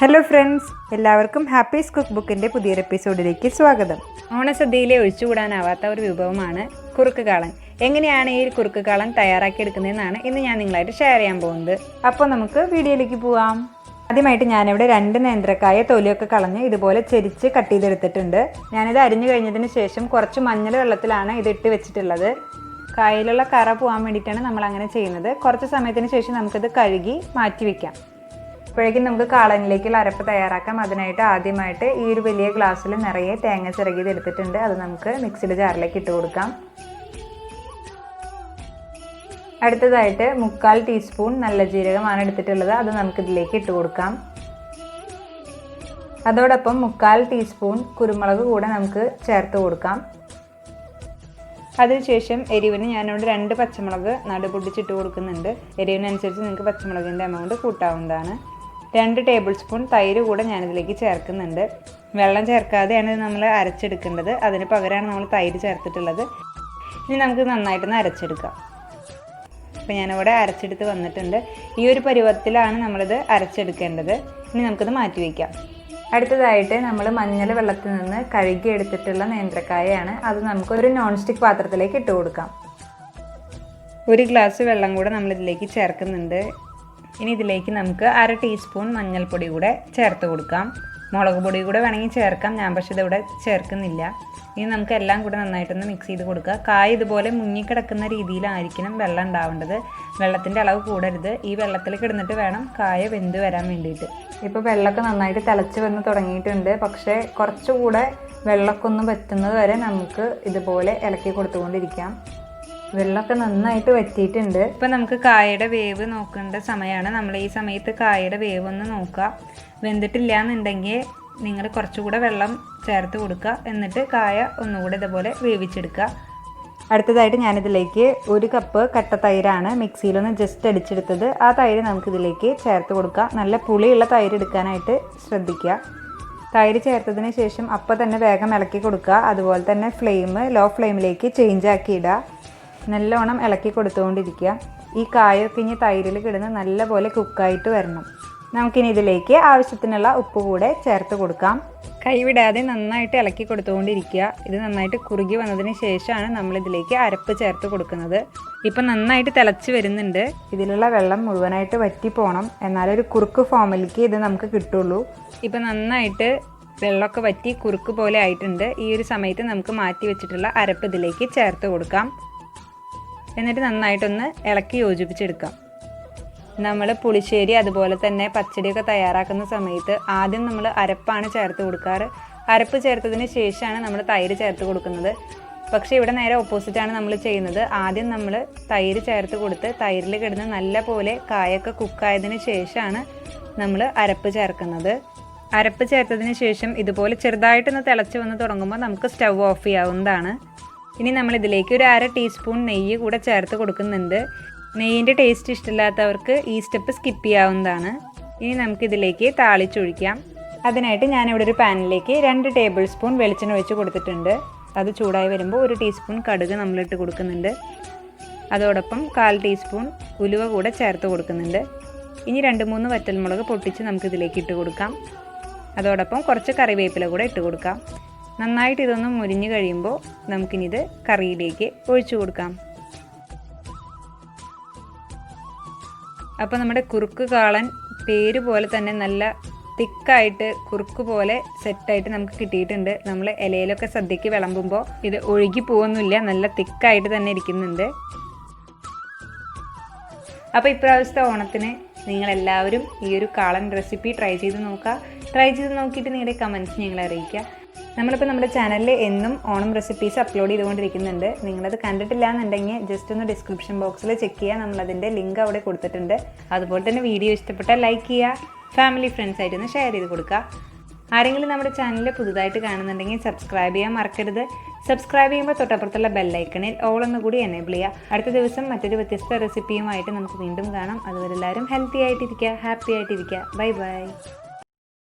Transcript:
Hello friends, എല്ലാവർക്കും ഹാപ്പീസ് cook ബുക്കിൻ്റെ പുതിയൊരു എപ്പിസോഡിലേക്ക് സ്വാഗതം. ഓണസദ്യയിലെ ഒഴിച്ചുകൂടാനാവാത്ത ഒരു വിഭവമാണ് കുറുക്ക് കാളൻ. എങ്ങനെയാണ് ഈ കുറുക്ക് കാളൻ തയ്യാറാക്കിയെടുക്കുന്നതെന്നാണ് ഇന്ന് ഞാൻ നിങ്ങളായിട്ട് ഷെയർ ചെയ്യാൻ പോകുന്നത്. അപ്പോൾ നമുക്ക് വീഡിയോയിലേക്ക് പോവാം. ആദ്യമായിട്ട് ഞാനിവിടെ 2 നേന്ത്രക്കായ തൊലിയൊക്കെ കളഞ്ഞ് ഇതുപോലെ ചെരിച്ച് കട്ട് ചെയ്തെടുത്തിട്ടുണ്ട്. ഞാനിത് അരിഞ്ഞു കഴിഞ്ഞതിന് ശേഷം കുറച്ച് മഞ്ഞൾ വെള്ളത്തിലാണ് ഇതിട്ട് വെച്ചിട്ടുള്ളത്. കായയിലുള്ള കറ പോകാൻ വേണ്ടിയിട്ടാണ് നമ്മൾ അങ്ങനെ ചെയ്യുന്നത്. കുറച്ച് സമയത്തിന് ശേഷം നമുക്കിത് കഴുകി മാറ്റി വയ്ക്കാം. അപ്പോഴേക്കും നമുക്ക് കാളനിലേക്കുള്ള അരപ്പ് തയ്യാറാക്കാം. അതിനായിട്ട് ആദ്യമായിട്ട് ഈ ഒരു വലിയ ഗ്ലാസ്സിൽ നിറയെ തേങ്ങ ചിരകിയത് എടുത്തിട്ടുണ്ട്. അത് നമുക്ക് മിക്സിയുടെ ജാറിലേക്ക് ഇട്ട് കൊടുക്കാം. അടുത്തതായിട്ട് 3/4 ടീസ്പൂൺ നല്ല ജീരകമാണ് എടുത്തിട്ടുള്ളത്. അത് നമുക്കിതിലേക്ക് ഇട്ട് കൊടുക്കാം. അതോടൊപ്പം 3/4 ടീസ്പൂൺ കുരുമുളക് കൂടെ നമുക്ക് ചേർത്ത് കൊടുക്കാം. അതിനുശേഷം എരിവിന് ഞാനിവിടെ 2 പച്ചമുളക് നടുപൊട്ടിച്ചിട്ട് കൊടുക്കുന്നുണ്ട്. എരിവിനനുസരിച്ച് നിങ്ങൾക്ക് പച്ചമുളകിൻ്റെ എമൗണ്ട് കൂട്ടാവുന്നതാണ്. 2 ടേബിൾ സ്പൂൺ തൈര് കൂടെ ഞാനിതിലേക്ക് ചേർക്കുന്നുണ്ട്. വെള്ളം ചേർക്കാതെയാണ് നമ്മൾ അരച്ചെടുക്കേണ്ടത്. അതിന് പകരമാണ് നമ്മൾ തൈര് ചേർത്തിട്ടുള്ളത്. ഇനി നമുക്ക് നന്നായിട്ടൊന്ന് അരച്ചെടുക്കാം. അപ്പോൾ ഞാനിവിടെ അരച്ചെടുത്ത് വന്നിട്ടുണ്ട്. ഈ ഒരു പരുവത്തിലാണ് നമ്മളിത് അരച്ചെടുക്കേണ്ടത്. ഇനി നമുക്കിത് മാറ്റി വയ്ക്കാം. അടുത്തതായിട്ട് നമ്മൾ മഞ്ഞൾ വെള്ളത്തിൽ നിന്ന് കഴുകി എടുത്തിട്ടുള്ള നേന്ത്രക്കായയാണ്. അത് നമുക്ക് ഒരു നോൺ സ്റ്റിക്ക് പാത്രത്തിലേക്ക് ഇട്ട് കൊടുക്കാം. 1 ഗ്ലാസ് വെള്ളം കൂടെ നമ്മളിതിലേക്ക് ചേർക്കുന്നുണ്ട്. ഇനി ഇതിലേക്ക് നമുക്ക് 1/2 ടീസ്പൂൺ മഞ്ഞൾപ്പൊടി കൂടെ ചേർത്ത് കൊടുക്കാം. മുളക് പൊടി കൂടെ വേണമെങ്കിൽ ചേർക്കാം. ഞാൻ പക്ഷേ ഇതിവിടെ ചേർക്കുന്നില്ല. ഇനി നമുക്ക് എല്ലാം കൂടെ നന്നായിട്ടൊന്ന് മിക്സ് ചെയ്ത് കൊടുക്കുക. കായ ഇതുപോലെ മുങ്ങിക്കിടക്കുന്ന രീതിയിലായിരിക്കണം വെള്ളം ഉണ്ടാവേണ്ടത്. വെള്ളത്തിൻ്റെ അളവ് കൂടരുത്. ഈ വെള്ളത്തിൽ കിടന്നിട്ട് വേണം കായ വെന്ത് വരാൻ വേണ്ടിയിട്ട്. ഇപ്പോൾ വെള്ളമൊക്കെ നന്നായിട്ട് തിളച്ച് വന്ന് തുടങ്ങിയിട്ടുണ്ട്. പക്ഷേ കുറച്ചുകൂടെ വെള്ളമൊക്കെ ഒന്ന് വറ്റുന്നത് വരെ നമുക്ക് ഇതുപോലെ ഇളക്കി കൊടുത്തുകൊണ്ടിരിക്കാം. വെള്ളമൊക്കെ നന്നായിട്ട് വറ്റിയിട്ടുണ്ട്. ഇപ്പം നമുക്ക് കായയുടെ വേവ് നോക്കേണ്ട സമയമാണ്. നമ്മൾ ഈ സമയത്ത് കായയുടെ വേവ് ഒന്ന് നോക്കുക. വെന്തിട്ടില്ല എന്നുണ്ടെങ്കിൽ നിങ്ങൾ കുറച്ചുകൂടെ വെള്ളം ചേർത്ത് കൊടുക്കുക. എന്നിട്ട് കായ ഒന്നുകൂടെ ഇതുപോലെ വേവിച്ചെടുക്കുക. അടുത്തതായിട്ട് ഞാനിതിലേക്ക് 1 കപ്പ് കട്ട തൈരാണ് മിക്സിയിലൊന്ന് ജസ്റ്റ് അടിച്ചെടുത്തത്. ആ തൈര് നമുക്കിതിലേക്ക് ചേർത്ത് കൊടുക്കുക. നല്ല പുളിയുള്ള തൈര് എടുക്കാനായിട്ട് ശ്രദ്ധിക്കുക. തൈര് ചേർത്തതിന് ശേഷം അപ്പോൾ തന്നെ വേഗം ഇളക്കി കൊടുക്കുക. അതുപോലെ തന്നെ ഫ്ലെയിം ലോ ഫ്ലെയിമിലേക്ക് ചേഞ്ച് ആക്കി ഇടുക. നല്ലോണം ഇളക്കി കൊടുത്തുകൊണ്ടിരിക്കുക. ഈ കായൊക്കെ ഇനി തൈരിൽ കിടന്ന് നല്ലപോലെ കുക്കായിട്ട് വരണം. നമുക്കിനി ഇതിലേക്ക് ആവശ്യത്തിനുള്ള ഉപ്പ് കൂടെ ചേർത്ത് കൊടുക്കാം. കൈവിടാതെ നന്നായിട്ട് ഇളക്കി കൊടുത്തുകൊണ്ടിരിക്കുക. ഇത് നന്നായിട്ട് കുറുകി വന്നതിന് ശേഷമാണ് നമ്മളിതിലേക്ക് അരപ്പ് ചേർത്ത് കൊടുക്കുന്നത്. ഇപ്പം നന്നായിട്ട് തിളച്ച് വരുന്നുണ്ട്. ഇതിലുള്ള വെള്ളം മുഴുവനായിട്ട് വറ്റിപ്പോണം. എന്നാലൊരു കുറുക്ക് ഫോമിലേക്ക് ഇത് നമുക്ക് കിട്ടുള്ളൂ. ഇപ്പം നന്നായിട്ട് വെള്ളമൊക്കെ വറ്റി കുറുക്ക് പോലെ ആയിട്ടുണ്ട്. ഈ ഒരു സമയത്ത് നമുക്ക് മാറ്റി വെച്ചിട്ടുള്ള അരപ്പ് ഇതിലേക്ക് ചേർത്ത് കൊടുക്കാം. എന്നിട്ട് നന്നായിട്ടൊന്ന് ഇളക്കി യോജിപ്പിച്ചെടുക്കാം. നമ്മൾ പുളിശ്ശേരി അതുപോലെ തന്നെ പച്ചടിയൊക്കെ തയ്യാറാക്കുന്ന സമയത്ത് ആദ്യം നമ്മൾ അരപ്പാണ് ചേർത്ത് കൊടുക്കാറ്. അരപ്പ് ചേർത്തതിന് ശേഷമാണ് നമ്മൾ തൈര് ചേർത്ത് കൊടുക്കുന്നത്. പക്ഷേ ഇവിടെ നേരെ ഓപ്പോസിറ്റാണ് നമ്മൾ ചെയ്യുന്നത്. ആദ്യം നമ്മൾ തൈര് ചേർത്ത് കൊടുത്ത് തൈരിൽ കിടന്ന് നല്ല പോലെ കായൊക്കെ കുക്കായതിന് ശേഷമാണ് നമ്മൾ അരപ്പ് ചേർക്കുന്നത്. അരപ്പ് ചേർത്തതിന് ശേഷം ഇതുപോലെ ചെറുതായിട്ടൊന്ന് തിളച്ച് വന്ന് തുടങ്ങുമ്പോൾ നമുക്ക് സ്റ്റവ് ഓഫ് ചെയ്യാവുന്നതാണ്. ഇനി നമ്മളിതിലേക്ക് ഒരു 1/2 ടീസ്പൂൺ നെയ്യ് കൂടെ ചേർത്ത് കൊടുക്കുന്നുണ്ട്. നെയ്യിൻ്റെ ടേസ്റ്റ് ഇഷ്ടമില്ലാത്തവർക്ക് ഈ സ്റ്റെപ്പ് സ്കിപ്പ് ചെയ്യാവുന്നതാണ്. ഇനി നമുക്കിതിലേക്ക് താളിച്ചൊഴിക്കാം. അതിനായിട്ട് ഞാനിവിടെ ഒരു പാനിലേക്ക് 2 ടേബിൾ സ്പൂൺ വെളിച്ചെണ്ണ ഒഴിച്ച് കൊടുത്തിട്ടുണ്ട്. അത് ചൂടായി വരുമ്പോൾ 1 ടീസ്പൂൺ കടുക് നമ്മളിട്ട് കൊടുക്കുന്നുണ്ട്. അതോടൊപ്പം 1/4 ടീസ്പൂൺ ഉലുവ കൂടെ ചേർത്ത് കൊടുക്കുന്നുണ്ട്. ഇനി 2-3 വറ്റൽമുളക് പൊട്ടിച്ച് നമുക്കിതിലേക്ക് ഇട്ട് കൊടുക്കാം. അതോടൊപ്പം കുറച്ച് കറിവേപ്പില കൂടെ ഇട്ട് കൊടുക്കാം. നന്നായിട്ട് ഇതൊന്ന് മുരിഞ്ഞ് കഴിയുമ്പോൾ നമുക്കിനിത് കറിയിലേക്ക് ഒഴിച്ചു കൊടുക്കാം. അപ്പോൾ നമ്മുടെ കുറുക്ക് കാളൻ പേര് പോലെ തന്നെ നല്ല തിക്കായിട്ട് കുറുക്ക് പോലെ സെറ്റായിട്ട് നമുക്ക് കിട്ടിയിട്ടുണ്ട്. നമ്മൾ ഇലയിലൊക്കെ സദ്യക്ക് വിളമ്പുമ്പോൾ ഇത് ഒഴുകി പോകുന്നില്ല. നല്ല തിക്കായിട്ട് തന്നെ ഇരിക്കുന്നുണ്ട്. അപ്പോൾ ഇപ്രാവശ്യത്തെ ഓണത്തിന് നിങ്ങളെല്ലാവരും ഈ ഒരു കാളൻ റെസിപ്പി ട്രൈ ചെയ്ത് നോക്കുക. ട്രൈ ചെയ്ത് നോക്കിയിട്ട് നിങ്ങളുടെ കമൻറ്റ്സ് ഞങ്ങളെ അറിയിക്കുക. നമ്മളിപ്പോൾ നമ്മുടെ ചാനലിൽ എന്നും ഓണം റെസിപ്പീസ് അപ്ലോഡ് ചെയ്തുകൊണ്ടിരിക്കുന്നുണ്ട്. നിങ്ങളത് കണ്ടിട്ടില്ല എന്നുണ്ടെങ്കിൽ ജസ്റ്റ് ഒന്ന് ഡിസ്ക്രിപ്ഷൻ ബോക്സിൽ ചെക്ക് ചെയ്യുക. നമ്മളതിൻ്റെ ലിങ്ക് അവിടെ കൊടുത്തിട്ടുണ്ട്. അതുപോലെ തന്നെ വീഡിയോ ഇഷ്ടപ്പെട്ടാൽ ലൈക്ക് ചെയ്യുക. ഫാമിലി ഫ്രണ്ട്സായിട്ടൊന്ന് ഷെയർ ചെയ്ത് കൊടുക്കുക. ആരെങ്കിലും നമ്മുടെ ചാനൽ പുതുതായിട്ട് കാണുന്നുണ്ടെങ്കിൽ സബ്സ്ക്രൈബ് ചെയ്യാൻ മറക്കരുത്. സബ്സ്ക്രൈബ് ചെയ്യുമ്പോൾ തൊട്ടപ്പുറത്തുള്ള ബെല്ലൈക്കണിൽ ഓൾ ഒന്നുകൂടി എനേബിൾ ചെയ്യുക. അടുത്ത ദിവസം മറ്റൊരു വ്യത്യസ്ത റെസിപ്പിയുമായിട്ട് നമുക്ക് വീണ്ടും കാണാം. അതുവരെ എല്ലാവരും ഹെൽത്തി ആയിട്ടിരിക്കുക, ഹാപ്പി ആയിട്ടിരിക്കുക. Bye bye.